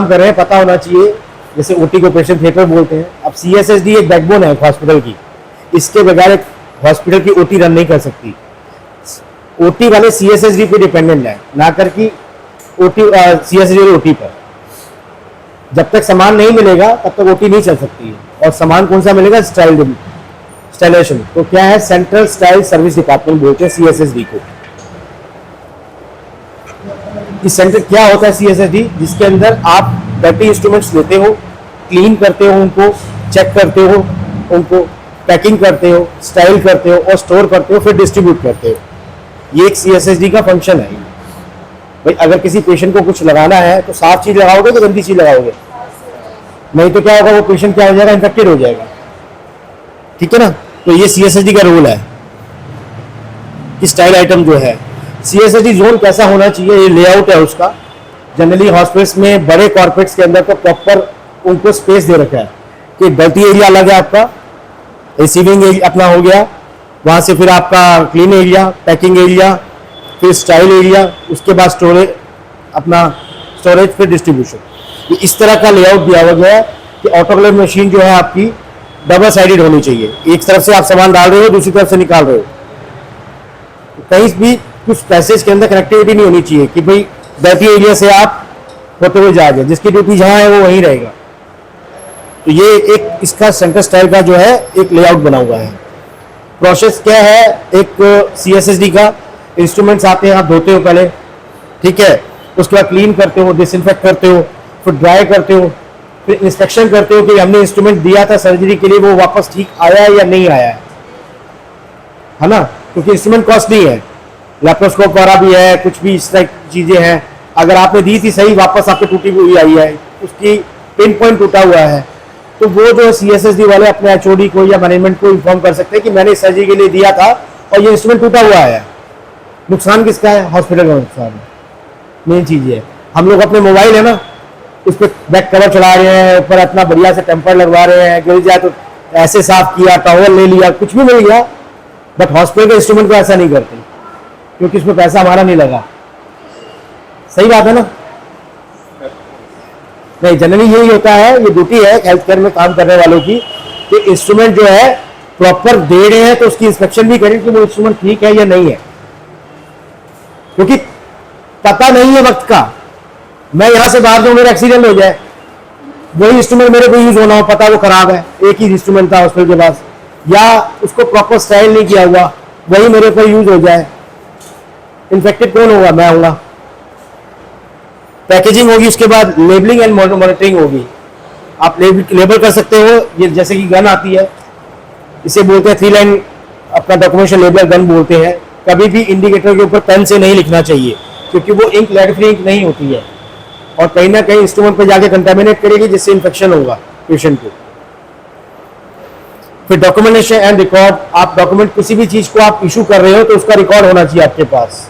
काम कर रहे हैं पता होना चाहिए, जैसे ओटी को ऑपरेशन थिएटर बोलते हैं। अब सीएसएसडी एक बैकबोन है हॉस्पिटल की, इसके बगैर एक हॉस्पिटल की ओटी रन नहीं कर सकती। ओटी वाले सीएसएसडी पे डिपेंडेंट है, ना कर कि ओटी सीएसएसडी ओटी पर। जब तक सामान नहीं मिलेगा तब तक ओटी नहीं चल सकती है। और सामान कौन सा मिलेगा? स्टाइलेशन। तो क्या है? सेंट्रल स्टाइल सर्विस डिपार्टमेंट बोलते हैं सीएसएसडी को। इस सेंटर क्या होता है सीएसएसडी, जिसके अंदर आप डर्टी इंस्ट्रूमेंट्स लेते हो, क्लीन करते हो, उनको चेक करते हो, उनको पैकिंग करते हो, स्टाइल करते हो और स्टोर करते हो, फिर डिस्ट्रीब्यूट करते हो। ये एक सीएसएसडी का फंक्शन है। भाई अगर किसी पेशेंट को कुछ लगाना है तो साफ चीज लगाओगे तो गंदी चीज लगाओगे? नहीं तो क्या होगा? वो पेशेंट क्या हो जाएगा? इन्फेक्टेड हो जाएगा। ठीक है ना? तो ये सीएसएसडी का रोल है कि स्टाइल आइटम जो है। सीएसएसडी जोन कैसा होना चाहिए, ये लेआउट है उसका। जनरली हॉस्पिटल्स में बड़े कॉर्पोरेट्स के अंदर तो प्रॉपर उनको स्पेस दे रखा है कि डर्टी एरिया अलग है आपका, रिसीविंग एरिया अपना हो गया, वहां से फिर आपका क्लीन एरिया, पैकिंग एरिया, फिर स्टाइल एरिया, उसके बाद स्टोरेज, अपना स्टोरेज, फिर डिस्ट्रीब्यूशन। इस तरह का लेआउट दिया हुआ गया है कि ऑटोक्लेव मशीन जो है आपकी डबल साइडेड होनी चाहिए। एक तरफ से आप सामान डाल रहे हो, दूसरी तरफ से निकाल रहे हो। कहीं भी कुछ पैसेज के अंदर कनेक्टिविटी नहीं होनी चाहिए कि भाई डर्टी एरिया से आप होते हुए जाओगे, जिसकी ड्यूटी जहां है वो वहीं रहेगा। तो ये एक इसका सेंटर स्टाइल का जो है एक लेआउट बना हुआ है। प्रोसेस क्या है एक सीएसएसडी का? इंस्ट्रूमेंट्स आते हैं, आप धोते हो पहले, ठीक है, उसके बाद क्लीन करते हो, डिसइंफेक्ट करते हो, फिर ड्राई करते हो, फिर इंस्पेक्शन करते हो कि हमने इंस्ट्रूमेंट दिया था सर्जरी के लिए वो वापस ठीक आया है या नहीं आया है ना? क्योंकि इंस्ट्रूमेंट कॉस्टली है, लैप्रोस्कोप वाला भी है, कुछ भी इस तरह की चीजें हैं। अगर आपने दी थी सही, वापस आपको टूटी हुई आई है, उसकी पिन पॉइंट टूटा हुआ है, तो वो जो सीएसएसडी वाले अपने एचओडी को या मैनेजमेंट को इन्फॉर्म कर सकते हैं कि मैंने सर्जरी के लिए दिया था और ये इंस्ट्रूमेंट टूटा हुआ है। नुकसान किसका है? हॉस्पिटल का नुकसान है। मेन चीज है, हम लोग अपने मोबाइल है ना, उस पर बैक कवर चढ़ा रहे हैं, ऊपर अपना बढ़िया से टेम्पर लगवा रहे हैं, गिर जाए तो ऐसे साफ किया, टॉवल ले लिया, कुछ भी मिल गया। बट हॉस्पिटल के इंस्ट्रूमेंट को ऐसा नहीं करते क्योंकि इसमें पैसा हमारा नहीं लगा। सही बात है ना? नहीं, जनरली यही होता है, ये ड्यूटी है हेल्थ केयर में काम करने वालों की कि इंस्ट्रूमेंट जो है प्रॉपर दे रहे हैं तो उसकी इंस्पेक्शन भी करें कि वो इंस्ट्रूमेंट ठीक है या नहीं है, क्योंकि पता नहीं है वक्त का। मैं यहां से बाहर जाऊं, मेरा एक्सीडेंट हो जाए, वही इंस्ट्रूमेंट मेरे को यूज होना हो, पता वो खराब है, एक ही इंस्ट्रूमेंट था हॉस्पिटल के पास, या उसको प्रॉपर स्टाइल नहीं किया हुआ, वही मेरे को यूज हो जाए, इन्फेक्टेड कौन होगा? मैं होगा। पैकेजिंग होगी, उसके बाद लेबलिंग एंड मॉनिटरिंग होगी। आप लेबल कर सकते हो, ये जैसे कि गन आती है, इसे बोलते हैं 3 लाइन अपना डॉक्यूमेंटेशन लेबल गन बोलते हैं। कभी भी इंडिकेटर के ऊपर पेन से नहीं लिखना चाहिए क्योंकि वो इंक लेड फ्री इंक नहीं होती है और कहीं ना कहीं इंस्ट्रूमेंट पर जाके कंटेमिनेट करेगी, जिससे इन्फेक्शन होगा पेशेंट को। फिर डॉक्यूमेंटेशन एंड रिकॉर्ड, आप डॉक्यूमेंट किसी भी चीज को आप इशू कर रहे हो तो उसका रिकॉर्ड होना चाहिए आपके पास,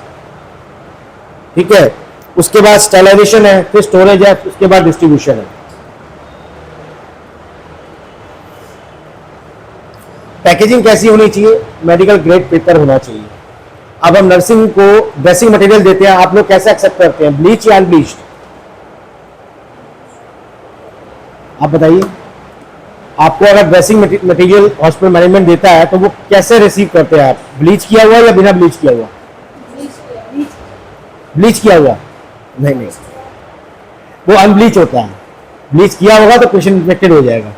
ठीक है। उसके बाद स्टेलाइजेशन है, फिर स्टोरेज है, उसके बाद डिस्ट्रीब्यूशन है। पैकेजिंग कैसी होनी चाहिए? मेडिकल ग्रेड पेपर होना चाहिए। अब हम नर्सिंग को ड्रेसिंग मटेरियल देते हैं, आप लोग कैसे एक्सेप्ट करते हैं, ब्लीच या अनब्लीच्ड? आप बताइए। आपको अगर ड्रेसिंग मटेरियल हॉस्पिटल मैनेजमेंट देता है तो वो कैसे रिसीव करते हैं आप? ब्लीच किया हुआ या बिना ब्लीच किया हुआ? ब्लीच किया हुआ? नहीं, वो अनब्लीच होता है। ब्लीच किया होगा तो पेशेंट इन्फेक्टेड हो जाएगा।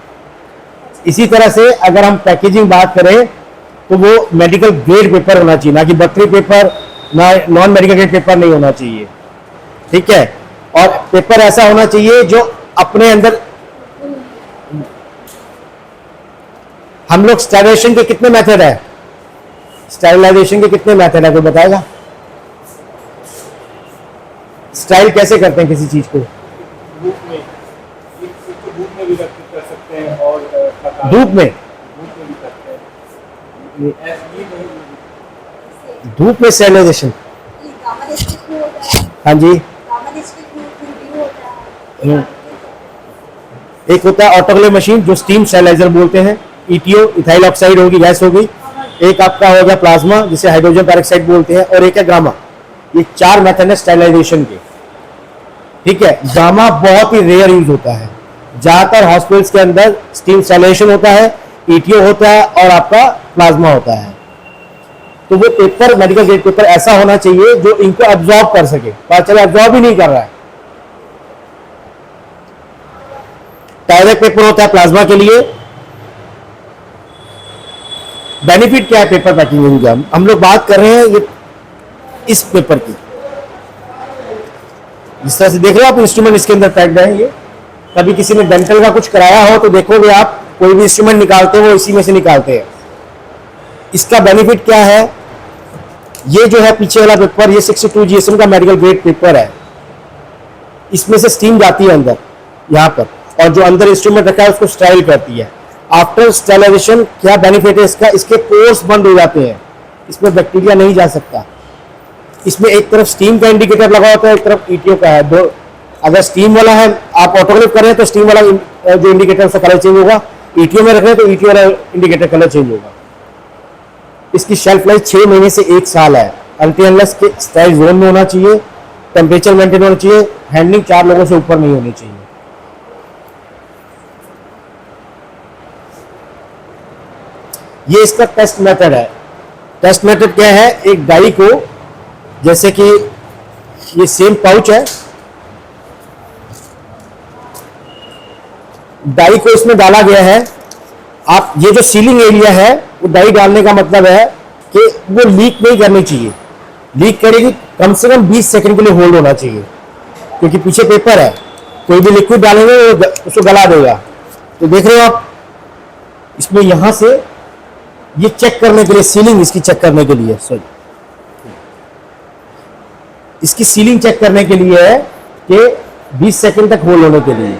इसी तरह से अगर हम पैकेजिंग बात करें तो वो मेडिकल ग्रेड पेपर होना चाहिए, ना कि बटरी पेपर, ना नॉन मेडिकल ग्रेड पेपर नहीं होना चाहिए, ठीक है। और पेपर ऐसा होना चाहिए जो अपने अंदर, हम लोग स्टेरिलाइजेशन के कितने मेथड है? स्टेरिलाइजेशन के कितने मेथड है, कोई बताएगा? स्टाइल कैसे करते हैं किसी चीज को? धूप में भी कर सकते हैं और धूप में भी करते हैं। धूप में स्टेरिलाइजेशन? हाँ जी। एक होता है ऑटोक्लेव मशीन जो स्टीम स्टेरिलाइजर बोलते हैं, ईटीओ, इथाइल ऑक्साइड होगी, गैस होगी। एक आपका हो गया प्लाज्मा जिसे हाइड्रोजन पेरोक्साइड बोलते हैं, और एक है गामा। ये 4 मेथड है स्टेरिलाइजेशन के। ठीक है। गामा बहुत ही रेयर यूज होता है, ज्यादातर हॉस्पिटल्स के अंदर स्टीम स्टाइलेशन होता है, ईटीओ होता है और आपका प्लाज्मा होता है। तो वो पेपर, मेडिकल ग्रेड पेपर ऐसा होना चाहिए जो इनको एब्जॉर्ब कर सके, पता चला एब्जॉर्ब ही नहीं कर रहा है। टायरेक्ट पेपर होता है प्लाज्मा के लिए। बेनिफिट क्या है पेपर पैकिंग का, हम लोग बात कर रहे हैं ये इस पेपर की। जिस तरह से देख रहे हो आप इंस्ट्रूमेंट इसके अंदर पैक्ड है। ये कभी किसी ने डेंटल का कुछ कराया हो तो देखोगे आप, कोई भी इंस्ट्रूमेंट निकालते हो वो इसी में से निकालते हैं। इसका बेनिफिट क्या है, ये जो है पीछे वाला पेपर, ये 62 GSM का मेडिकल ग्रेड पेपर है। इसमें से स्टीम जाती है अंदर यहाँ पर, और जो अंदर इंस्ट्रूमेंट रखा है उसको स्टाइल करती है। आफ्टर स्टाइलाइजेशन क्या बेनिफिट है इसका, इसके पोर्स बंद हो जाते हैं, इसमें बैक्टीरिया नहीं जा सकता। इसमें एक तरफ स्टीम का इंडिकेटर लगा होता है, एक तरफ ईटीओ का है। दो, अगर स्टीम वाला है, आप ऑटोक्लेव कर रहे हैं तो स्टीम वाला जो इंडिकेटर उसका कलर चेंज होगा, ईटीओ में रख रहे हैं तो ईटीओ वाला इंडिकेटर कलर चेंज होगा। इसकी शेल्फ लाइफ 6 महीने से 1 साल है। अनटिल के स्टाइल जोन में होना चाहिए, टेम्परेचर मेंटेन होना चाहिए, हैंडलिंग 4 लोगों से ऊपर नहीं होनी चाहिए। ये इसका टेस्ट मेथड है। टेस्ट मेथड क्या है, एक डाई को, जैसे कि ये सेम पाउच है, डाई को इसमें डाला गया है। आप ये जो सीलिंग एरिया है, वो डाई डालने का मतलब है कि वो लीक नहीं करनी चाहिए। लीक करेगी कम से कम 20 सेकंड के लिए होल्ड होना चाहिए, क्योंकि पीछे पेपर है, कोई भी लिक्विड डालेंगे वो उसको गला देगा। तो देख रहे हो आप, इसमें यहां से ये चेक करने के लिए, सीलिंग इसकी चेक करने के लिए, सॉरी, इसकी सीलिंग चेक करने के लिए है कि 20 सेकंड तक होल्ड होने के लिए।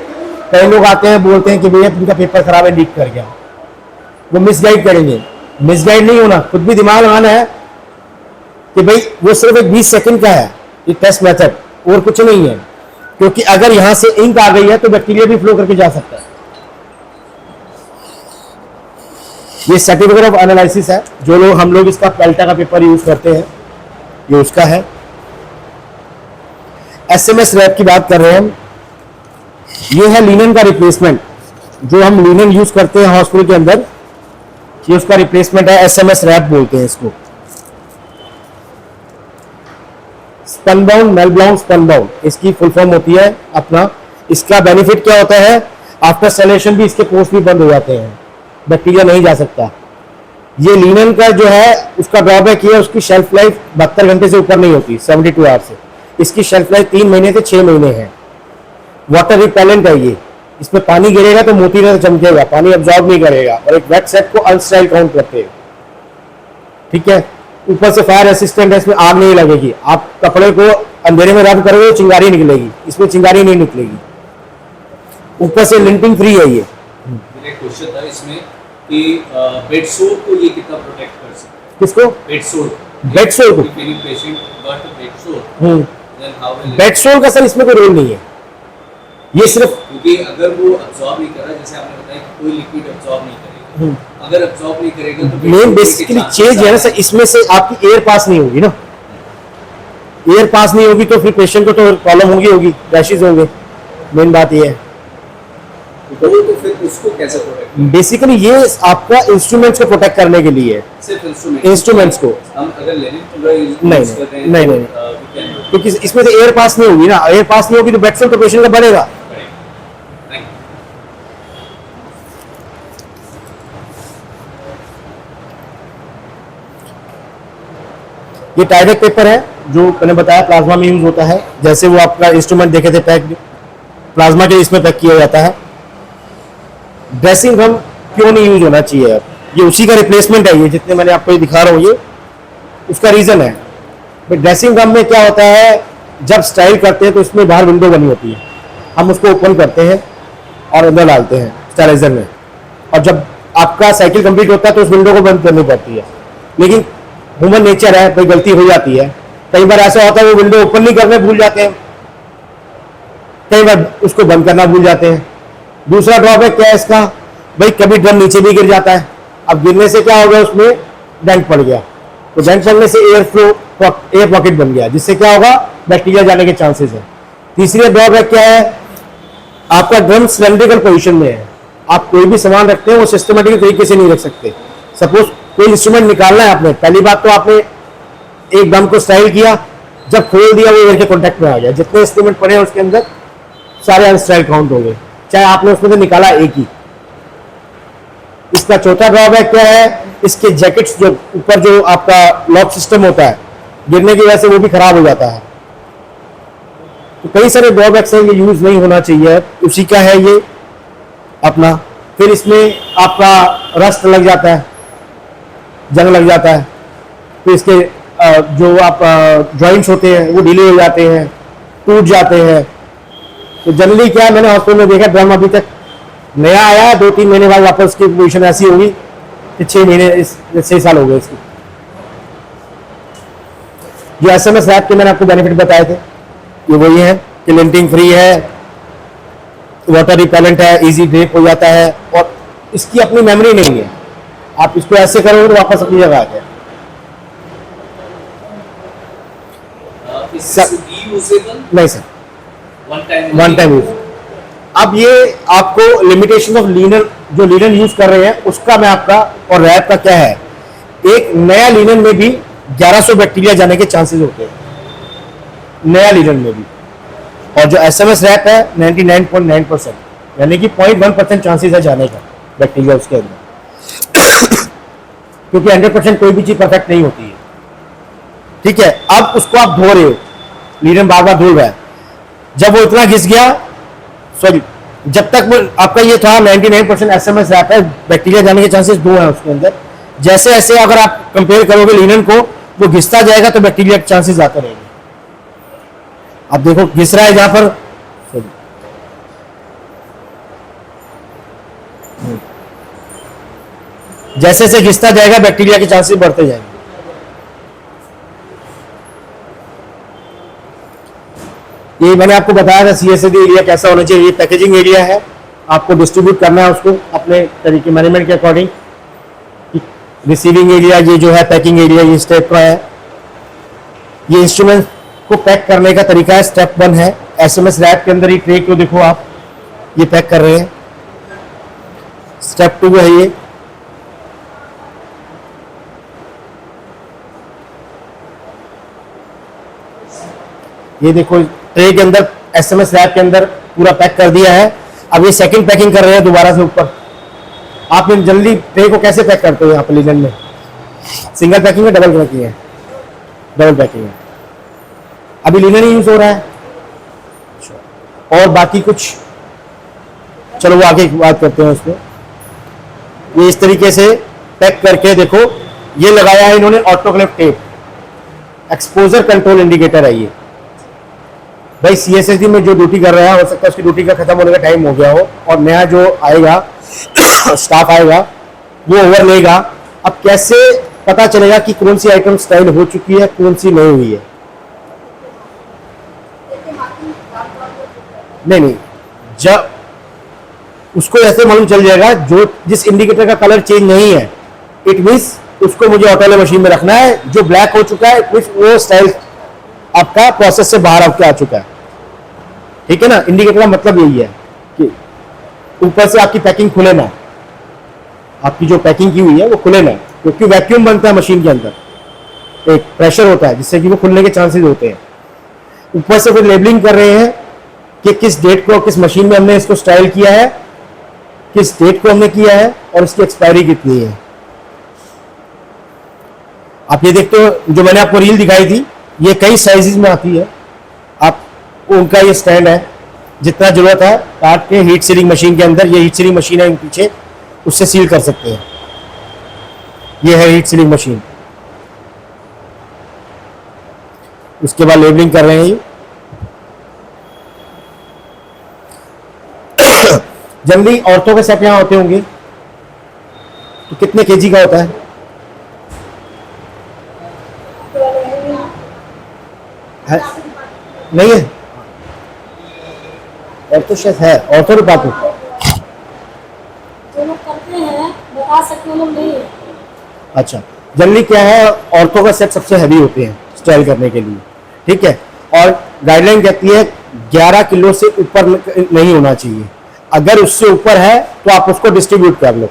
कई लोग आते हैं बोलते हैं कि भैया तुमका पेपर खराब है, लीक कर गया, वो मिसगाइड करेंगे। मिसगाइड नहीं होना, खुद भी दिमाग लगाना है कि भाई वो सिर्फ एक 20 सेकंड का है ये टेस्ट मेथड, और कुछ नहीं है। क्योंकि अगर यहां से इंक आ गई है तो बैक्टीरिया भी फ्लो करके जा सकता है। ये सर्टिफिकेट ऑफ एनालिसिस है, जो लोग हम लोग इसका पेल्टा का पेपर यूज करते हैं, ये उसका है। SMS रैप की बात कर रहे हैं हम। ये है लिनन का रिप्लेसमेंट, जो हम लिनन यूज करते हैं हॉस्पिटल के अंदर, ये उसका रिप्लेसमेंट है। SMS रैप बोलते हैं इसको। स्पनबाउंड मेलबाउंड स्पनबाउंड, इसकी फुल फॉर्म होती है अपना। इसका बेनिफिट क्या होता है, आफ्टर सेलेशन भी इसके पोर्स भी बंद हो जाते हैं, बैक्टीरिया नहीं जा सकता। ये लिनन का जो है उसका ड्रॉबैक ये है, उसकी शेल्फ लाइफ 72 घंटे से ऊपर नहीं होती, 72 आवर्स से। इसकी शेल्फ लाइफ 3 महीने से 6 महीने है। वाटर रिपेलेंट है ये, इसमें पानी गिरेगा तो मोती तरह चमकेगा, पानी अब्जॉर्ब नहीं करेगा, और एक वेट सेट को अनस्टाइल काउंट करते हैं। ठीक है। ऊपर से फायर रेसिस्टेंट है, इसमें आग नहीं लगेगी। आप कपड़े को अंधेरे में रब करोगे चिंगारी निकलेगी, इसमें चिंगारी नहीं निकलेगी। ऊपर से लिंटिंग फ्री है ये। मेरा एक क्वेश्चन था इसमें कि बेड सोर को ये कितना प्रोटेक्ट कर सकता है? किसको? बेड सोर। बेड सोर को? Patient got bed sore, then how will bed sore का सर इसमें कोई रोल नहीं है, ये सिर्फ, क्योंकि अगर वो अब्सॉर्ब नहीं कर रहा, जैसे आपने बताया कि कोई लिक्विड अब्सॉर्ब नहीं करेगा, अगर अब्सॉर्ब नहीं करेगा तो मेन बेसिकली चेंज है ना सर, इसमें से आपकी एयर पास नहीं होगी ना। एयर पास नहीं होगी तो फिर पेशेंट को तो प्रॉब्लम होगी, रैशेज होंगे। मेन बात ये है। तो फिर उसको कैसे प्रोटेक्ट? बेसिकली ये आपका इंस्ट्रूमेंट्स को प्रोटेक्ट करने के लिए है, सिर्फ इंस्ट्रूमेंट्स को। हम अगर लेनिन पूरा यूज कर रहे हैं नहीं, क्योंकि इसमें से एयर पास नहीं होगी ना, एयर पास नहीं होगी तो बेड सेट तो पेशेंट का बढ़ेगा। ये टाइडेक पेपर है, जो मैंने बताया प्लाज्मा में यूज होता है। जैसे वो आपका इंस्ट्रूमेंट देखे थे पैक, प्लाज्मा के इसमें पैक किया जाता है। ड्रेसिंग गम क्यों नहीं यूज होना चाहिए, ये उसी का रिप्लेसमेंट है। ये जितने मैंने आपको ये दिखा रहा हूँ, ये उसका रीजन है। बट ड्रेसिंग गम में क्या होता है, जब स्टाइल करते हैं तो इसमें बाहर विंडो बनी होती है, हम उसको ओपन करते हैं और अंदर डालते हैं स्टेरिलाइजर में, और जब आपका साइकिल कंप्लीट होता है तो उस विंडो को बंद करनी पड़ती है। लेकिन ह्यूमन नेचर है, कोई गलती हो जाती है। कई बार ऐसा होता है वो विंडो ओपन नहीं करने भूल जाते हैं, कई बार उसको बंद करना भूल जाते हैं। दूसरा ड्रॉबैक क्या है इसका, भाई कभी ड्रम नीचे भी गिर जाता है। अब गिरने से क्या हो गया, उसमें डेंट पड़ गया, तो डेंट पड़ने से एयर फ्लो, एयर पॉकेट बन गया, जिससे क्या होगा, बैक्टीरिया जाने के चांसेस है। तीसरी ड्रॉबैक क्या है, आपका ड्रम सिलेंड्रिकल पोजीशन में है, आप कोई भी सामान रखते हैं वो सिस्टमेटिक तरीके से नहीं रख सकते। सपोज कोई इंस्ट्रूमेंट निकालना है आपने, पहली बात तो आपने एक ड्रम को स्टाइल किया, जब खोल दिया वो एयर के कॉन्टेक्ट में आ गया, जितने इंस्ट्रूमेंट पड़े हैं उसके अंदर सारे अनस्टाइल काउंट हो गए, चाहे आपने उसमें से निकाला एक ही। इसका चौथा ड्रॉबैक क्या है, इसके जैकेट्स जो ऊपर जो आपका लॉक सिस्टम होता है, गिरने की वजह से वो भी खराब हो जाता है। तो कई सारे ड्रॉबैक्स हैं, ये यूज नहीं होना चाहिए। उसी का है ये अपना, फिर इसमें आपका रस्ट लग जाता है, जंग लग जाता है, फिर इसके जो आप जॉइंट्स होते हैं वो ढीले हो जाते हैं, टूट जाते हैं। तो जनरली क्या है, मैंने हॉस्पिटल में देखा ड्रम अभी तक नया आया है, 2-3 महीने बाद वापस की पोजीशन ऐसी होगी कि 6 साल हो गए इसकी। जो SMS रैप के मैंने आपको बेनिफिट बताए थे ये वही है कि लिंटिंग फ्री है, वाटर रिपेलेंट है, इजी ड्रेप हो जाता है, और इसकी अपनी मेमोरी नहीं है, आप इसको ऐसे करोगे तो वापस अपनी जगह आ जाए। नहीं सर, वन टाइम यूज। अब ये आपको लिमिटेशन ऑफ लीनर, जो लीनर यूज कर रहे हैं उसका मैं आपका, और रैप का क्या है, एक नया लीनर में भी 1100 बैक्टीरिया जाने के चांसेस होते हैं, नया लीनर में भी। और जो SMS रैप है 99.9%, यानी कि 0.1% चांसेस है जाने का बैक्टीरिया उसके अंदर क्योंकि 100% कोई भी चीज परफेक्ट नहीं होती है। ठीक है, अब उसको आप धो रहे हो, लीनर बार बार धुल रहा है, जब वो इतना घिस गया, सॉरी, जब तक वो आपका ये था 99% SMS रैप है, बैक्टीरिया जाने के चांसेस 2 हैं उसके अंदर। जैसे ऐसे अगर आप कंपेयर करोगे लीनन को, वो घिसता जाएगा तो बैक्टीरिया के चांसेस आते रहेंगे। अब देखो घिस रहा है जहां पर, जैसे जैसे घिसता जाएगा बैक्टीरिया के चांसेस बढ़ते जाएंगे। ये मैंने आपको बताया था CSD एरिया कैसा होना चाहिए। ये पैकेजिंग एरिया है, आपको डिस्ट्रीब्यूट करना है उसको अपने तरीके मैनेजमेंट के अकॉर्डिंग। रिसीविंग एरिया ये जो है पैकिंग एरिया ये स्टेप का है। ये इंस्ट्रूमेंट को पैक करने का तरीका है, स्टेप 1 है। SMS रैप के अंदर ही ट्रे को देखो आप, ये पैक कर रहे हैं। स्टेप 2 है ये देखो ट्रे के अंदर SMS रैप के अंदर पूरा पैक कर दिया है। अब ये सेकंड पैकिंग कर रहे हैं दोबारा से ऊपर। आप जल्दी ट्रे को कैसे पैक करते हो यहाँ पर लीलन में, सिंगल पैकिंग है डबल पैकिंग है? डबल पैकिंग है। अभी लीलन ही यूज हो रहा है और बाकी कुछ, चलो वो आगे बात करते हैं उसमें। ये इस तरीके से पैक करके देखो, ये लगाया है इन्होंने autoclave tape, exposure control indicator है ये। भाई CSSD में जो ड्यूटी कर रहा है, हो सकता है उसकी ड्यूटी का खत्म होने का टाइम हो गया हो और नया जो आएगा स्टाफ आएगा वो ओवर लेगा। अब कैसे पता चलेगा कि कौन सी आइटम स्टाइल हो चुकी है, कौन सी नहीं हुई है? नहीं, जब उसको ऐसे मालूम चल जाएगा, जो जिस इंडिकेटर का कलर चेंज नहीं है, इट मींस उसको मुझे ऑटो मशीन में रखना है। जो ब्लैक हो चुका है इट मींस वो स्टाइल आपका प्रोसेस से बाहर आके आ चुका है। ठीक है ना, इंडिकेटर का मतलब यही है कि ऊपर से आपकी पैकिंग खुले ना, आपकी जो पैकिंग की हुई है वो खुले ना, क्योंकि वैक्यूम बनता है मशीन के अंदर, एक प्रेशर होता है जिससे कि वो खुलने के चांसेस होते हैं। ऊपर से फिर लेबलिंग कर रहे हैं कि किस डेट को किस मशीन में हमने इसको स्टाइल किया है, किस डेट को हमने किया है और इसकी एक्सपायरी कितनी है। आप ये देखते हो, जो मैंने आपको रील दिखाई थी, ये कई साइजेस में आती है। आप उनका ये स्टैंड है, जितना जरूरत है काट के हीट सीलिंग मशीन के अंदर, ये हीट सीलिंग मशीन है पीछे, उससे सील कर सकते हैं। ये है हीट सीलिंग मशीन। उसके बाद लेबलिंग कर रहे हैं ये। जनरली औरतों के सेट यहाँ होते होंगे, तो कितने केजी का होता है? नहीं है, और तो शायद है, और तो बात जो लोग करते हैं बता सकते हैं, लोग नहीं है। अच्छा, जनरली क्या है, औरतों का सेट सबसे हैवी होते हैं स्टाइल करने के लिए। ठीक है, और गाइडलाइन कहती है 11 किलो से ऊपर नहीं होना चाहिए। अगर उससे ऊपर है तो आप उसको डिस्ट्रीब्यूट कर लो,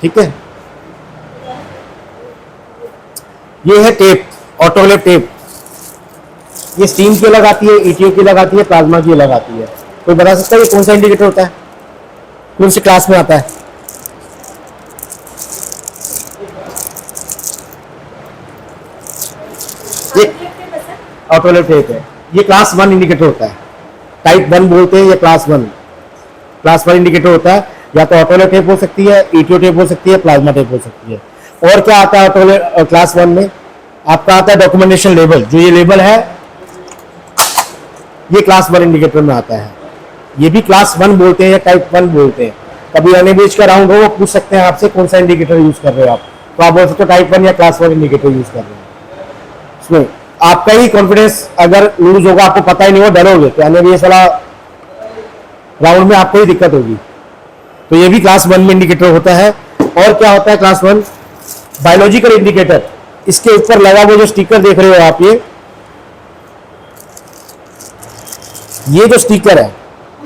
ठीक है। ये है टेप, ऑटोक्लेव टेप। ये स्टीम की अलग आती है, ईटीओ की अलग आती है, प्लाज्मा की अलग आती है। कोई बता सकता है ये कौन सा इंडिकेटर होता है, कौन सी क्लास में आता है? ये ऑटोक्लेव टेप है, ये क्लास 1 इंडिकेटर होता है। टाइप 1 बोलते हैं या क्लास 1। क्लास 1 इंडिकेटर होता है, या तो ऑटोक्लेव टेप हो सकती है, ईटीओ टेप हो सकती है, प्लाज्मा टेप हो सकती है। और क्या आता है ऑटोक्लेव क्लास 1 में? आपका आता है डॉक्यूमेंटेशन लेबल। जो ये लेबल है ये क्लास 1 इंडिकेटर में आता है। ये भी क्लास 1 बोलते हैं या टाइप 1 बोलते हैं। कभी एनएबीएच का राउंड हो, वो पूछ सकते हैं आपसे कौन सा इंडिकेटर यूज कर रहे हो आप, तो आप बोल सकते हो टाइप 1 या क्लास 1 इंडिकेटर यूज कर रहे हो। इसमें आपका ही कॉन्फिडेंस अगर लूज होगा, आपको पता ही नहीं हो, डरोगे, तो एनएबीएच वाला राउंड में आपको ही दिक्कत होगी। तो ये भी क्लास 1 में इंडिकेटर होता है। और क्या होता है क्लास 1? Biological indicator. इसके ऊपर लगा हुआ जो स्टिकर देख रहे हो आप, ये जो स्टिकर है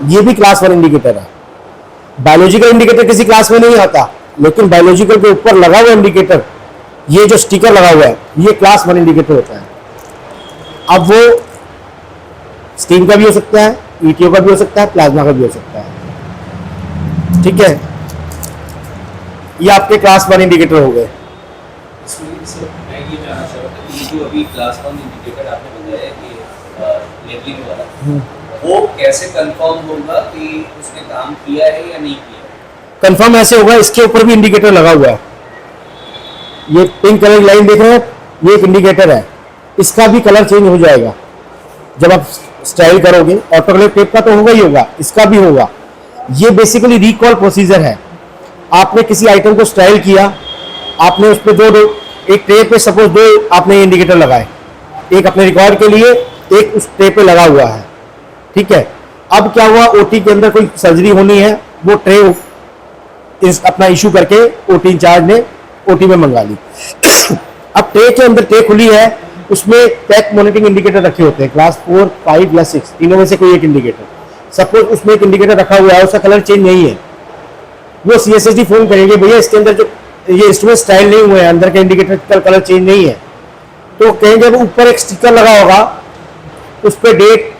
ये भी क्लास 1 इंडिकेटर है। बायोलॉजिकल इंडिकेटर किसी क्लास में नहीं आता, लेकिन बायोलॉजिकल के ऊपर लगा हुआ इंडिकेटर, ये जो स्टिकर लगा हुआ है, ये क्लास 1 इंडिकेटर होता है। अब वो स्टीम का भी हो सकता है, ईटीओ का भी हो सकता है, प्लाज्मा का भी हो सकता है, ठीक है। ये आपके क्लास 1 इंडिकेटर हो गए। इसमें सर मैं ये जानना चाह रहा था कि जो अभी क्लास 1 इंडिकेटर आपने बताया कि लेबलिंग वाला, वो कैसे कंफर्म होगा कि उसने काम किया है या नहीं किया है? कंफर्म ऐसे होगा, इसके ऊपर भी इंडिकेटर लगा हुआ है। ये पिंक कलर की लाइन देख रहे हैं, ये एक इंडिकेटर है। इसका भी कलर चेंज हो जाएगा जब आप स्टाइल करोगे। ऑटोक्लेव टेप का तो होगा ही होगा, इसका भी होगा। ये बेसिकली रिकॉल प्रोसीजर है। आपने किसी आइटम को स्टाइल किया, आपने उस पर दो एक ट्रे पे सपोज 2 आपने इंडिकेटर लगाए, एक अपने रिकॉर्ड के लिए, एक उस ट्रे पे लगा हुआ है, ठीक है। अब क्या हुआ, ओटी के अंदर कोई सर्जरी होनी है, वो ट्रे अपना इशू करके ओटी इंचार्ज ने ओटी में मंगा ली। अब ट्रे के अंदर ट्रे खुली है, उसमें पैक मॉनिटरिंग इंडिकेटर रखे होते हैं, क्लास 4, 5 या 6, तीनों में से कोई एक इंडिकेटर। सपोज उसमें एक इंडिकेटर रखा हुआ है, उसका कलर चेंज नहीं है, वो सीएसएसडी फोन करेंगे, भैया इसके अंदर जो ये इंस्ट्रूमेंट स्टाइल नहीं हुए हैं, अंदर का इंडिकेटर का कलर चेंज नहीं है। तो कहेंगे ऊपर एक स्टिकर लगा होगा, उस पर डेट,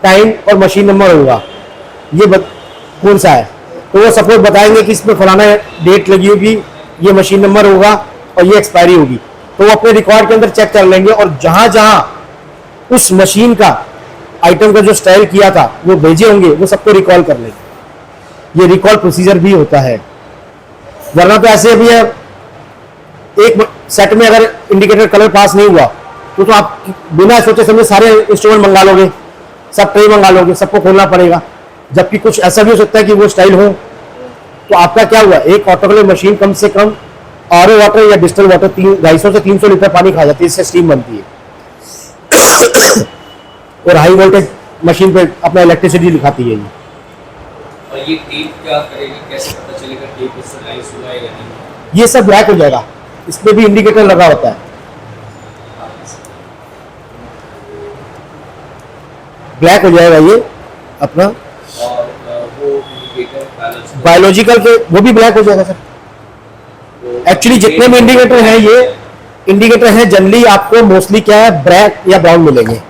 टाइम और मशीन नंबर होगा, ये कौन सा है। तो वो सपोज बताएंगे कि इसमें फलाना डेट लगी होगी, ये मशीन नंबर होगा और ये एक्सपायरी होगी। तो वो अपने रिकॉर्ड के अंदर चेक कर लेंगे, और जहां जहां उस मशीन का आइटम का जो स्टाइल किया था वो भेजे होंगे, वो सबको रिकॉल कर लेंगे। ये रिकॉल प्रोसीजर भी होता है। वरना तो ऐसे भी है, एक सेट में अगर इंडिकेटर कलर पास नहीं हुआ तो आप बिना सोचे समझे सारे इंस्ट्रूमेंट मंगा लोगे, सब ट्रे मंगा लोगे, सबको खोलना पड़ेगा। जबकि कुछ ऐसा भी हो सकता है कि वो स्टाइल हो। तो आपका क्या हुआ, एक ऑटोक्लेव मशीन कम से कम आरओ वाटर या डिस्टल वाटर 250 से 300 लीटर पानी खा जाती है, इससे स्टीम बनती है। और हाई वोल्टेज मशीन पे अपना इलेक्ट्रिसिटी दिखाती है ये। और ये टेप क्या करेगी, कैसे पता चलेगा टेप इससे नाइस हुआ है या नहीं? ये सब ब्लैक हो जाएगा, इसमें भी इंडिकेटर लगा होता है, ब्लैक हो जाएगा ये अपना। और वो इंडिकेटर बायोलॉजिकल के वो भी ब्लैक हो जाएगा सर। एक्चुअली जितने भी इंडिकेटर हैं, ये इंडिकेटर हैं जनरली आपको मोस्टली क्या है, ब्लैक या ब्राउन मिलेंगे,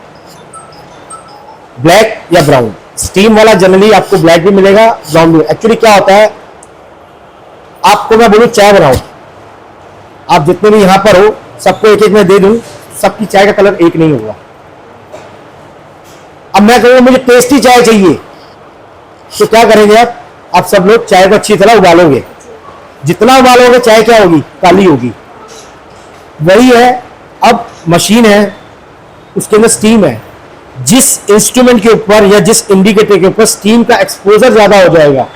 ब्लैक या ब्राउन। स्टीम वाला जनरली आपको ब्लैक भी मिलेगा, ब्राउन भी। एक्चुअली क्या होता है, आपको मैं बोलूं चाय बनाओ, आप जितने भी यहां पर हो सबको एक एक मैं दे दूं, सबकी चाय का कलर एक नहीं होगा। अब मैं कहूंगा मुझे टेस्टी चाय चाहिए, तो क्या करेंगे आप सब लोग चाय को अच्छी तरह उबालोगे। जितना उबालोगे चाय क्या होगी, काली होगी। वही है, अब मशीन है, उसके अंदर स्टीम है। जिस इंस्ट्रूमेंट के ऊपर या जिस इंडिकेटर के ऊपर स्टीम का एक्सपोजर ज्यादा हो जाएगा,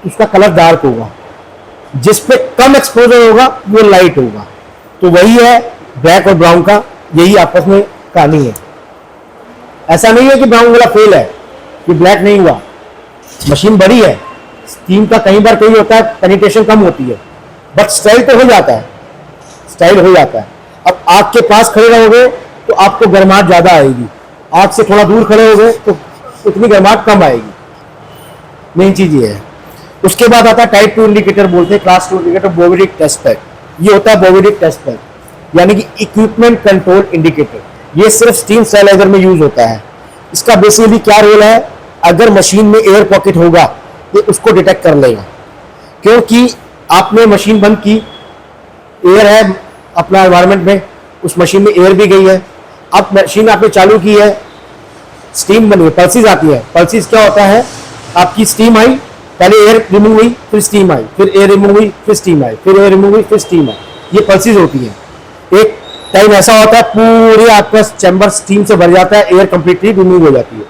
उसका कलर डार्क होगा। जिस पे कम एक्सपोजर होगा वो लाइट होगा। तो वही है ब्लैक और ब्राउन का, यही आपस में कहानी है। ऐसा नहीं है कि ब्राउन वाला फेल है, कि ब्लैक नहीं हुआ। मशीन बड़ी है, स्टीम का कई बार कहीं होता है, पेनिट्रेशन कम होती है, बट स्टाइल तो हो जाता है, स्टाइल हो जाता है। अब आग के पास खड़े रहोगे तो आपको गर्माहट ज़्यादा आएगी, आग से थोड़ा दूर खड़े हो गए तो उतनी गर्माहट कम आएगी। मेन चीज़ ये है। उसके बाद आता है टाइप 2 इंडिकेटर, बोलते हैं क्लास 2 इंडिकेटर, बोवेडिक टेस्ट पैड। ये होता है बोवेडिक टेस्ट पैड, यानी कि इक्विपमेंट कंट्रोल इंडिकेटर। ये सिर्फ स्टीम स्टरलाइजर में यूज होता है। इसका बेसिकली क्या रोल है, अगर मशीन में एयर पॉकेट होगा ये उसको डिटेक्ट कर लेगा, क्योंकि आपने मशीन बंद की, एयर है अपना एनवायरनमेंट में, उस मशीन में एयर भी गई है। अब मशीन आपने चालू की है, स्टीम बनी है, पल्सेस आती है। पल्सेस क्या होता है, आपकी स्टीम आई, पहले एयर रिमूव हुई, फिर स्टीम आई, फिर एयर रिमूव हुई, फिर स्टीम आई, फिर एयर रिमूव हुई, फिर स्टीम आई। ये पल्सेस होती है। एक टाइम ऐसा होता है पूरे आपका चैम्बर स्टीम से भर जाता है, एयर कंप्लीटली रिमूव हो जाती है।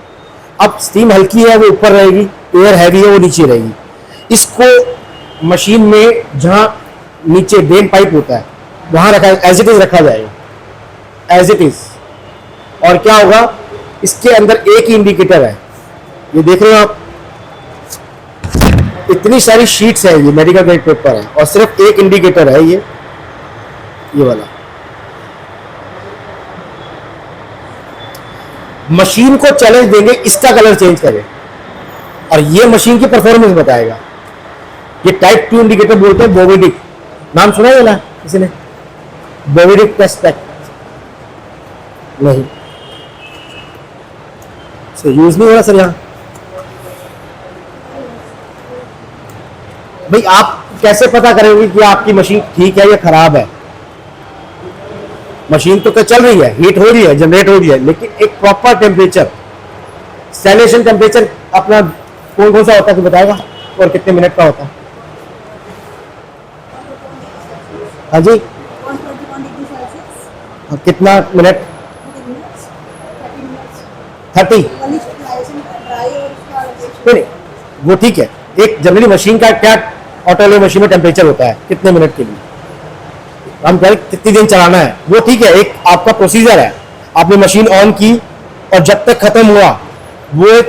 अब स्टीम हल्की है वो ऊपर रहेगी, एयर हैवी है वो नीचे रहेगी। इसको मशीन में जहां नीचे ड्रेन पाइप होता है वहां रखा, एज इट इज रखा जाएगा, एज इट इज। और क्या होगा, इसके अंदर एक ही इंडिकेटर है, ये देख रहे हो आप, इतनी सारी शीट्स है, ये मेडिकल ग्रेड पेपर है और सिर्फ एक इंडिकेटर है, ये वाला। मशीन को चैलेंज देंगे इसका कलर चेंज करें और ये मशीन की परफॉर्मेंस बताएगा। ये टाइप 2 इंडिकेटर बोलते हैं बोवेडिक, नाम सुना है ना किसी ने, बोवेडिक टेस्ट पैड? नहीं, सो यूज नहीं हो रहा सर यहाँ। भाई आप कैसे पता करेंगे कि आपकी मशीन ठीक है या खराब है? मशीन तो चल रही है, हीट हो रही है, जनरेट हो रही है, लेकिन एक प्रॉपर टेम्परेचर, सैलेशन टेम्परेचर अपना कौन कौन सा होता है कि बताएगा, और कितने मिनट का होता है? हाँ जी, कितना मिनट? 30। नहीं, वो ठीक है। एक जनरली मशीन का क्या ऑटो मशीन में टेम्परेचर होता है कितने मिनट के लिए, हम कह रहे कितनी दिन चलाना है, वो ठीक है, एक आपका प्रोसीजर है। आपने मशीन ऑन की और जब तक खत्म हुआ वो एक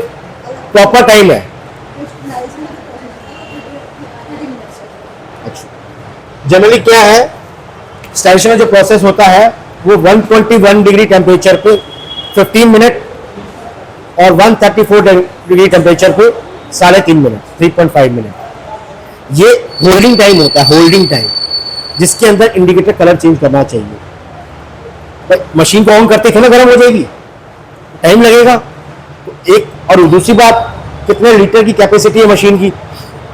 प्रॉपर टाइम है। अच्छा, जनरली क्या है, स्टाइलेशन में जो प्रोसेस होता है वो 121 डिग्री टेम्परेचर पे 15 मिनट और 134 डिग्री टेम्परेचर पे 3.5 मिनट, 3.5 मिनट। ये होल्डिंग टाइम होता है, होल्डिंग टाइम, जिसके अंदर इंडिकेटर कलर चेंज करना चाहिए। मशीन को ऑन करते थे ना गर्म हो जाएगी, टाइम लगेगा। तो एक और दूसरी बात, कितने लीटर की कैपेसिटी है मशीन की,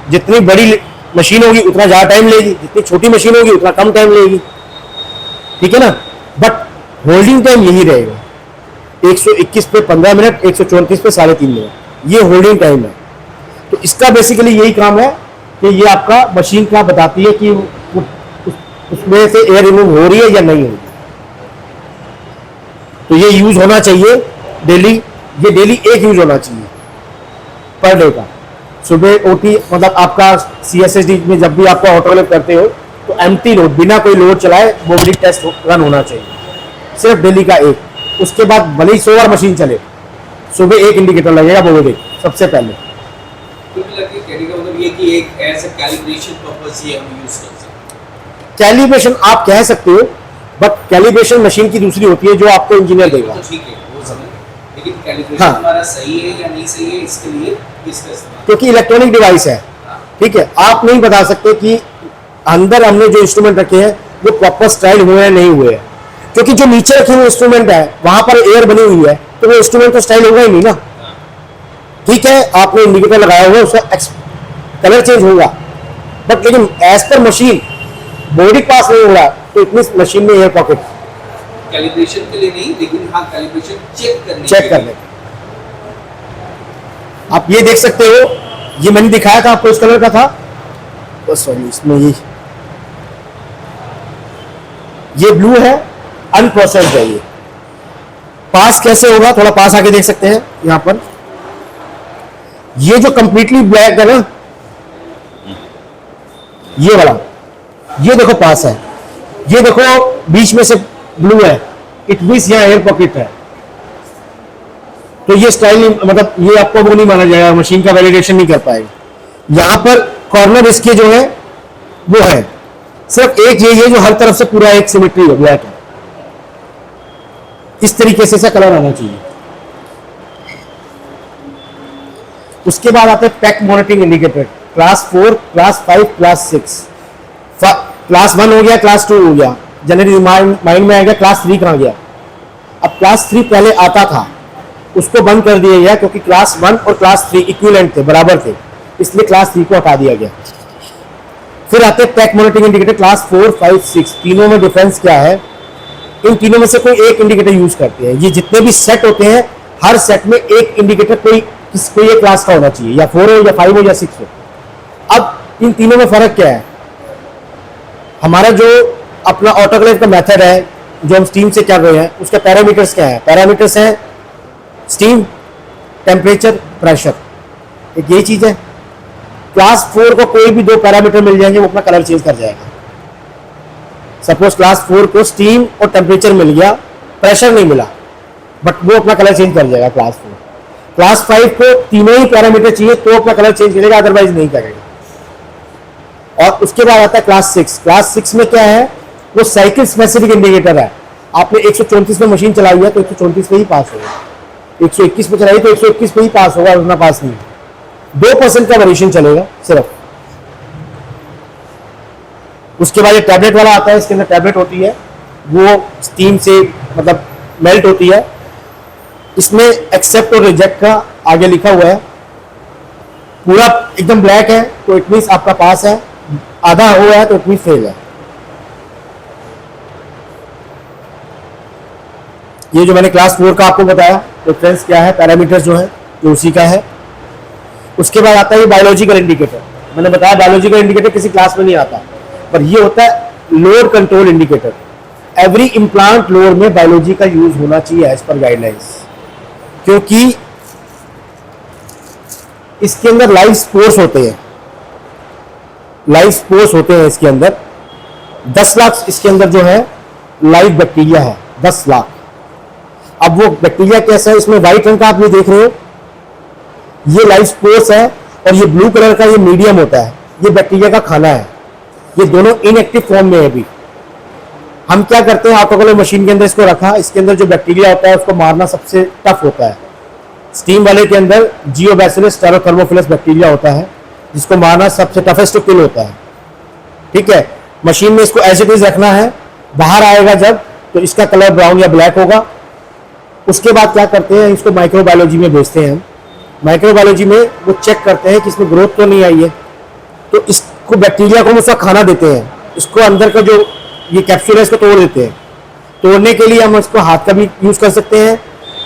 जितनी बड़ी मशीन होगी उतना ज़्यादा टाइम लेगी, जितनी छोटी मशीन होगी उतना कम टाइम लेगी, ठीक है ना। बट होल्डिंग टाइम यही रहेगा, 121 पे 15 मिनट, 134 पे 3.5 मिनट, ये होल्डिंग टाइम है। तो इसका बेसिकली यही काम है कि ये आपका मशीन का बताती है कि उसमें से एयर रिमूव हो रही है या नहीं हो रही। तो ये यूज होना चाहिए डेली, ये डेली एक यूज होना चाहिए पर डे का। सुबह ओटी मतलब आपका CSSD में जब भी आपका ऑटोक्लेव करते हो तो एम्प्टी लोड, बिना कोई लोड चलाए बोवेडिक टेस्ट रन होना चाहिए, सिर्फ डेली का एक। उसके बाद भले ही 100 बार मशीन चले, सुबह एक इंडिकेटर लगेगा बोवेडिक सबसे पहले। कैलिब्रेशन आप कह सकते हो, बट कैलिब्रेशन मशीन की दूसरी होती है जो आपको इंजीनियर देगा। लेकिन कैलिब्रेशन हमारा सही है या नहीं सही है, इसके लिए इसका इस्तेमाल, क्योंकि इलेक्ट्रॉनिक डिवाइस है, ठीक है। आप नहीं बता सकते कि अंदर हमने जो इंस्ट्रूमेंट रखे हैं वो प्रॉपर स्टाइल हुए हैं नहीं हुए हैं, क्योंकि जो नीचे रखे हुए इंस्ट्रूमेंट है वहां पर एयर बनी हुई है, तो वो इंस्ट्रूमेंट तो स्टाइल होगा ही नहीं ना। ठीक है, आपने इंडिकेटर लगाया हुआ है, उसका कलर चेंज होगा, बट लेकिन एज पर मशीन बॉडी पास नहीं हो रहा, तो इतनी मशीन में एयर पॉकेट कैलिब्रेशन के लिए नहीं, लेकिन हाँ कैलिब्रेशन चेक करने। आप ये देख सकते हो, ये मैंने दिखाया था आपको, इस कलर का था, सॉरी इसमें ये ब्लू है, अनप्रोसेस्ड है। ये पास कैसे होगा, थोड़ा पास आके देख सकते हैं यहां पर, ये जो कंप्लीटली ब्लैक है ना, ये वाला, ये देखो पास है, ये देखो बीच में से ब्लू है, इट मींस यहाँ एयर पॉकेट है। तो ये स्टाइल मतलब ये आपको वो नहीं माना जाएगा, मशीन का वैलिडेशन नहीं कर पाएगा। यहां पर कॉर्नर इसके जो है वो है, सिर्फ एक ये जो हर तरफ से पूरा एक सिमेट्री है, ब्लैक है। इस तरीके से कलर आना चाहिए। उसके बाद आते हैं pack monitoring indicator, class 4, class 5, class 6। Class 1 हो गया, क्लास 2 हो गया, जनरली माइंड में आएगा क्लास 3 कहाँ गया। अब क्लास 3 पहले आता था, उसको बंद कर दिया गया क्योंकि क्लास 1 और क्लास 3 इक्विवेलेंट थे, बराबर थे, इसलिए क्लास 3 को हटा दिया गया। फिर आते हैं पैक मॉनिटरिंग इंडिकेटर क्लास 4, 5, 6। तीनों में डिफरेंस क्या है? इन तीनों में से कोई एक इंडिकेटर यूज करते हैं। ये जितने भी सेट होते हैं, हर सेट में एक इंडिकेटर कोई एक क्लास का होना चाहिए, या 4 हो या 5 हो या 6 हो। अब इन तीनों में फर्क क्या है? हमारा जो अपना ऑटोक्लेव का मेथड है, जो हम स्टीम से कर रहे हैं, उसके पैरामीटर्स क्या है? पैरामीटर्स हैं स्टीम, टेम्परेचर, प्रेशर, एक यही चीज है। क्लास 4 को कोई भी 2 पैरामीटर मिल जाएंगे, वो अपना कलर चेंज कर जाएगा। सपोज क्लास 4 को स्टीम और टेम्परेचर मिल गया, प्रेशर नहीं मिला, बट वो अपना कलर चेंज कर जाएगा क्लास 4। क्लास 5 को तीनों ही पैरामीटर चाहिए तो अपना कलर चेंज करेगा, अदरवाइज नहीं करेगा। और उसके बाद आता है क्लास 6। क्लास 6 में क्या है? वो साइकिल स्पेसिफिक इंडिकेटर है। आपने 134 में मशीन चलाई है तो 134 पे ही पास होगा, 121 पे चलाई तो 121 पे ही पास होगा, वरना पास नहीं। 2% का वेरिएशन चलेगा सिर्फ। उसके बाद ये टैबलेट वाला आता है, इसके अंदर टैबलेट होती है, वो स्टीम से मतलब मेल्ट होती है। इसमें एक्सेप्ट और रिजेक्ट का आगे लिखा हुआ है। पूरा एकदम ब्लैक है तो इट मींस आपका पास है, आधा हुआ है तो इट मींस फेल है। ये जो मैंने क्लास 4 का आपको बताया डिफरेंस क्या है, पैरामीटर्स जो है जो उसी का है। उसके बाद आता है बायोलॉजिकल इंडिकेटर। मैंने बताया बायोलॉजिकल इंडिकेटर किसी क्लास में नहीं आता, पर ये होता है load control indicator. Every implant load में बायोलॉजी का यूज होना चाहिए एज पर गाइडलाइंस, क्योंकि इसके अंदर लाइव स्पोर्स होते हैं, लाइव स्पोर्स होते हैं इसके अंदर। 10 लाख इसके अंदर जो है लाइव बैक्टीरिया है, 10 लाख। अब वो बैक्टीरिया कैसा है? इसमें व्हाइट रंग का आप ये देख रहे हो, ये लाइव स्पोर्स है, और ये ब्लू कलर का ये मीडियम होता है, ये बैक्टीरिया का खाना है। ये दोनों इनएक्टिव फॉर्म में है अभी। हम क्या करते हैं, ऑटोक्लेव मशीन के अंदर इसको रखा, इसके अंदर जो बैक्टीरिया होता है उसको मारना सबसे टफ होता है। स्टीम वाले के अंदर जियोबैसिलस स्टेरोथर्मोफिलस बैक्टीरिया होता है, जिसको मारना सबसे टफेस्ट टू किल होता है। ठीक है, मशीन में इसको एज इट इज रखना है, बाहर आएगा जब तो इसका कलर ब्राउन या ब्लैक होगा। उसके बाद क्या करते हैं, इसको माइक्रोबायोलॉजी में भेजते हैं हम। माइक्रोबायोलॉजी में वो चेक करते हैं कि इसमें ग्रोथ तो नहीं आई है, तो इसको बैक्टीरिया को उसका खाना देते हैं। इसको अंदर का जो ये कैप्सूल है इसको तोड़ देते हैं। तोड़ने के लिए हम इसको हाथ का भी यूज कर सकते हैं,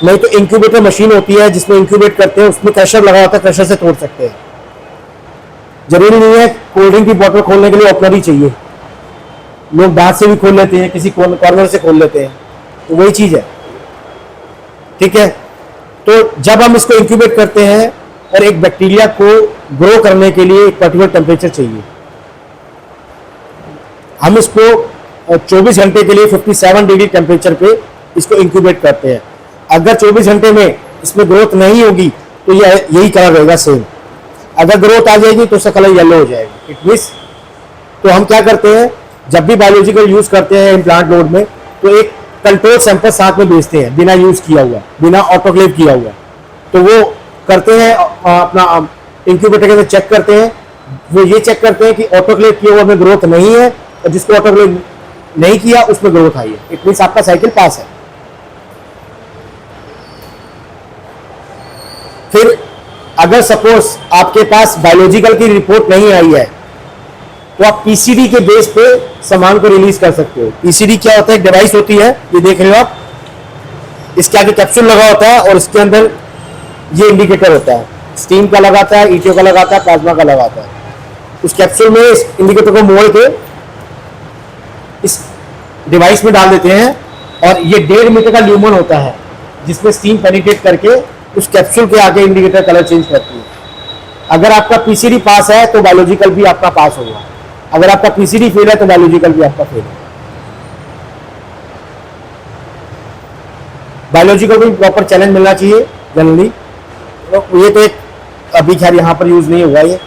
नहीं तो इंक्यूबेटर मशीन होती है जिसमें इंक्यूबेट करते हैं, उसमें क्रशर लगा होता है, क्रशर से तोड़ सकते हैं। जरूरी नहीं है कोल्ड ड्रिंक की बोतल खोलने के लिए ओपनर ही चाहिए, लोग दांत से भी खोल लेते हैं, किसी कॉर्नर से खोल लेते हैं, तो वही चीज है। ठीक है, तो जब हम इसको इंक्यूबेट करते हैं और एक बैक्टीरिया को ग्रो करने के लिए एक पर्टिकुलर टेम्परेचर चाहिए, हम इसको 24 घंटे के लिए 57 डिग्री टेम्परेचर पे इसको इंक्यूबेट करते हैं। अगर 24 घंटे में इसमें ग्रोथ नहीं होगी तो यही कलर रहेगा सेम। अगर ग्रोथ आ जाएगी तो उसका कलर येलो हो जाएगा, इट मींस। तो हम क्या करते हैं, जब भी बायोलॉजिकल यूज करते हैं इम्प्लांट लोड में, तो एक कंट्रोल सैंपल साथ में भेजते हैं, बिना यूज किया हुआ, बिना ऑटोक्लेव किया हुआ। तो वो करते हैं अपना इंक्यूबेटर के अंदर चेक करते हैं, वो ये चेक करते हैं कि ऑटोक्लेव किया हुआ में ग्रोथ नहीं है, और जिसको ऑटोक्लेव नहीं किया उसमें ग्रोथ आई है, इट मींस आपका साइकिल पास है। फिर अगर सपोज आपके पास बायोलॉजिकल की रिपोर्ट नहीं आई है, तो आप पीसीडी के बेस पे सामान को रिलीज कर सकते हो। पीसीडी क्या होता है? एक डिवाइस होती है, ये देख रहे हो आप, इसके आगे कैप्सूल लगा होता है और इसके अंदर ये इंडिकेटर होता है, स्टीम का लगाता है, ईटीओ का लगाता है, प्लाज्मा का लगाता है। उस कैप्सूल में इस इंडिकेटर को मोड़ के इस डिवाइस में डाल देते हैं, और ये 1.5 मीटर का ल्यूमन होता है जिसमें स्टीम पेनिट्रेट करके उस कैप्सूल के आगे इंडिकेटर कलर चेंज करती है। अगर आपका पीसीडी पास है तो बायोलॉजिकल भी आपका पास होगा, अगर आपका पीसीडी फेल है तो बायोलॉजिकल भी आपका फेल है। बायोलॉजिकल को भी प्रॉपर चैलेंज मिलना चाहिए जनरली। तो ये तो एक अभी खैर यहाँ पर यूज नहीं हुआ ये।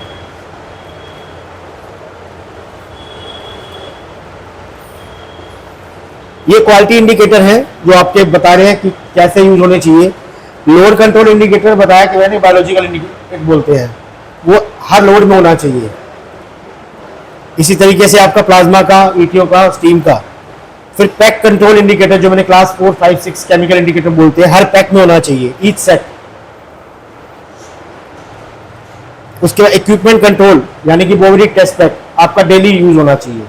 ये क्वालिटी इंडिकेटर है जो आपके बता रहे हैं कि कैसे यूज होने चाहिए। लोड कंट्रोल इंडिकेटर बताया कि मैंने बायोलॉजिकल इंडिकेटर बोलते हैं, वो हर लोड में होना चाहिए। इसी तरीके से आपका प्लाज्मा का, ईटीओ का, स्टीम का। फिर पैक कंट्रोल इंडिकेटर जो मैंने क्लास 4, 5, 6 केमिकल इंडिकेटर बोलते हैं, हर पैक में होना चाहिए, ईच सेट। उसके बाद इक्विपमेंट कंट्रोल यानी कि बोवेरिक टेस्ट पैक आपका डेली यूज होना चाहिए।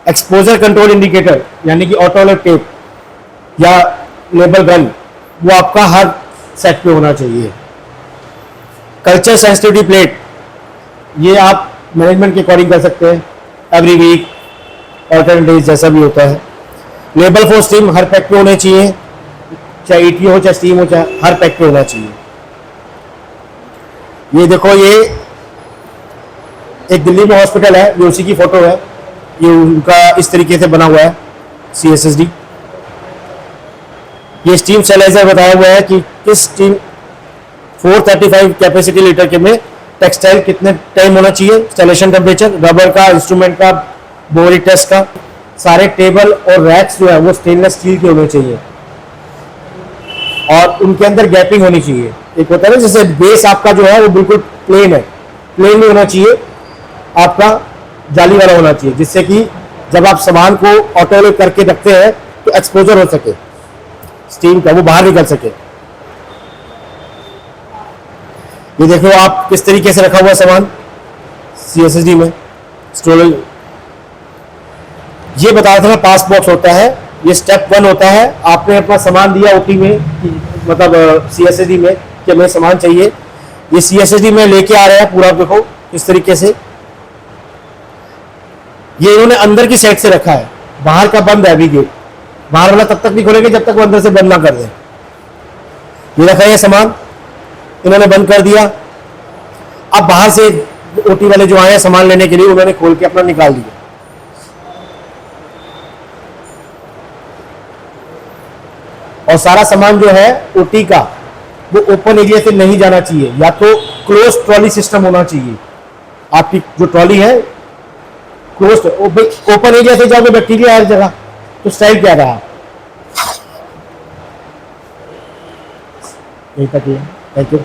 एक्सपोजर कंट्रोल इंडिकेटर यानी कि ऑटोलेट टेप या लेबल गन, वो आपका हर सेट पे होना चाहिए। कल्चर सेंसिटिविटी प्लेट, ये आप मैनेजमेंट के अकॉर्डिंग कर सकते हैं, एवरी वीक, ऑल्टरनेट डेज, जैसा भी होता है। Label for steam her pack पे होने चाहिए, चाहे ईटीओ हो, चाहे स्टीम हो, चाहे हर पैक पे होना चाहिए। ये देखो, ये एक दिल्ली में हॉस्पिटल है, ये उसी की फोटो है। ये उनका इस तरीके से बना हुआ है CSSD। ये स्टीम स्टेलाइजर बताया हुआ है कि किस स्टीम 435 कैपेसिटी लीटर के में टेक्सटाइल कितने टाइम होना चाहिए, इंस्टॉलेशन टेम्परेचर, रबर का, इंस्ट्रूमेंट का, बोवेरिक टेस्ट का। सारे टेबल और रैक्स जो है वो स्टेनलेस स्टील के होने चाहिए और उनके अंदर गैपिंग होनी चाहिए। एक होता है ना जैसे बेस आपका जो है वो बिल्कुल प्लेन है, प्लेन नहीं होना चाहिए, आपका जाली वाला होना चाहिए, जिससे कि जब आप सामान को ऑटो करके रखते हैं तो एक्सपोजर हो सके स्टीम का, वो बाहर निकल सके। ये देखो आप किस तरीके से रखा हुआ सामान CSSD में स्टोरेज। ये बता रहा था मैं, पास बॉक्स होता है, ये स्टेप 1 होता है। आपने अपना सामान दिया OT में, मतलब CSSD में कि हमें सामान चाहिए, ये CSSD में लेके आ रहे हैं पूरा। देखो इस तरीके से ये इन्होंने अंदर की साइड से रखा है, बाहर का बंद है अभी गेट, बाहर वाला तब तक नहीं खोलेंगे जब तक वो अंदर से बंद ना कर दें। ये रखा है सामान, इन्होंने बंद कर दिया। अब बाहर से OT वाले जो आए हैं सामान लेने के लिए, उन्होंने खोल के अपना निकाल दिया। और सारा सामान जो है OT का वो ओपन एरिया से नहीं जाना चाहिए, या तो क्लोज ट्रॉली सिस्टम होना चाहिए। आपकी जो ट्रॉली है क्लोज, ओपन एरिया से जाओगे बैक्टीरिया हर जगह, तो स्टाइल क्या रहा। यही तक है, थैंक यू।